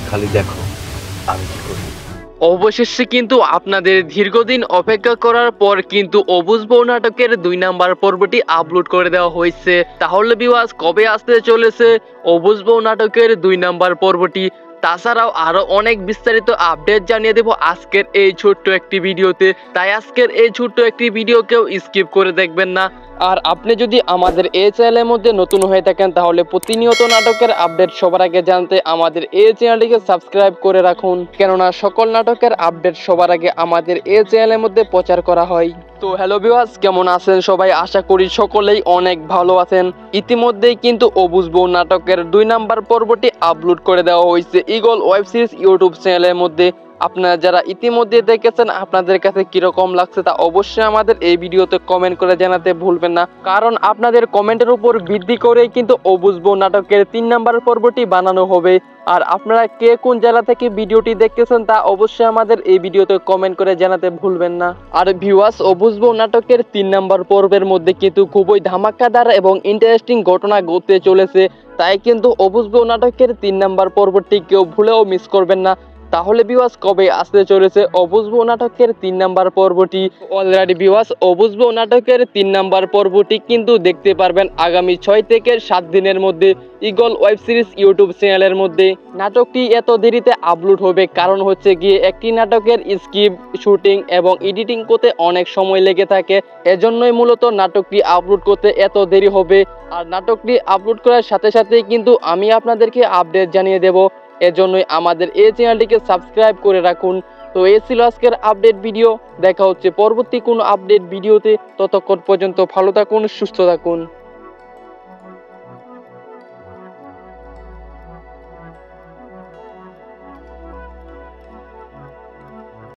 খালি দেখো আমি কি করি। অবশেষে কিন্তু আপনাদের দীর্ঘদিন অপেক্ষা করার পর কিন্তু অবুঝ বউ নাটকের 2 নাম্বার পর্বটি আপলোড করে দেওয়া হয়েছে। তাহলে ভিউয়ার্স কবে আসতে চলেছে অবুঝ বউ নাটকের 2 নাম্বার পর্বটি? তাছাড়াও আরো অনেক বিস্তারিত আপডেট জানিয়ে দেব আজকের এই ছোট্ট একটি ভিডিওতে, তাই আজকের এই ছোট্ট একটি ভিডিও কেউ স্কিপ করে দেখবেন না। আর আপনি যদি আমাদের এই চ্যানেলের মধ্যে নতুন হয়ে থাকেন তাহলে প্রতিনিয়ত নাটকের আপডেট সবার আগে জানতে আমাদের এই চ্যানেলটিকে সাবস্ক্রাইব করে রাখুন, কেননা সকল নাটকের আপডেট সবার আগে আমাদের এই চ্যানেলের মধ্যে প্রচার করা হয়। তো হ্যালো ভিউয়ার্স, কেমন আছেন সবাই? আশা করি সকলেই অনেক ভালো আছেন। ইতিমধ্যেই কিন্তু অবুঝ বউ নাটকের 2 নাম্বার পর্বটি আপলোড করে দেওয়া হয়েছে ঈগল ওয়েব সিরিজ ইউটিউব চ্যানেলের মধ্যে। আপনারা যারা ইতিমধ্যে দেখেছেন আপনাদের কাছে কিরকম লাগছে তা অবশ্যই আমাদের এই ভিডিওতে কমেন্ট করে জানাতে ভুলবেন না, কারণ আপনাদের কমেন্টের উপর ভিত্তি করেই কিন্তু অবুঝ বউ নাটকের 3 নাম্বার পর্বটি বানানো হবে। আর আপনারা কে কোন জেলা থেকে ভিডিওটি দেখতেছেন তা অবশ্যই আমাদের এই ভিডিওতে কমেন্ট করে জানাতে ভুলবেন না। আর ভিউয়ার্স, অবুঝ বউ নাটকের 3 নাম্বার পর্বের মধ্যে কিন্তু খুবই ধামাকাদার এবং ইন্টারেস্টিং ঘটনা ঘটতে চলেছে, তাই কিন্তু অবুঝ বউ নাটকের 3 নাম্বার পর্বটি কেউ ভুলেও মিস করবেন না। তাহলে ভিউয়ার্স কবে আসতে চলেছে অবুঝ বউ নাটকের 3 নাম্বার পর্বটি? অলরেডি ভিউয়ার্স অবুঝ বউ নাটকের 3 নাম্বার পর্বটি কিন্তু দেখতে পারবেন আগামী 6 থেকে 7 দিনের মধ্যে ঈগল ওয়েব সিরিজ ইউটিউব চ্যানেলের মধ্যে। নাটকটি এত দেরিতে আপলোড হবে কারণ হচ্ছে গিয়ে একটি নাটকের স্ক্রিপ্ট, শুটিং এবং এডিটিং করতে অনেক সময় লেগে থাকে, এজন্যই মূলত নাটকটি আপলোড করতে এত দেরি হবে। আর নাটকটি আপলোড করার সাথে সাথেই কিন্তু আমি আপনাদেরকে আপডেট জানিয়ে দেব, এজন্যই আমাদের এই চ্যানেলটিকে সাবস্ক্রাইব করে রাখুন। তো এই ছিল আজকের আপডেট ভিডিও, দেখা হচ্ছে পরবর্তী কোনো আপডেট ভিডিওতে। ততক্ষণ পর্যন্ত ভালো থাকুন, সুস্থ থাকুন।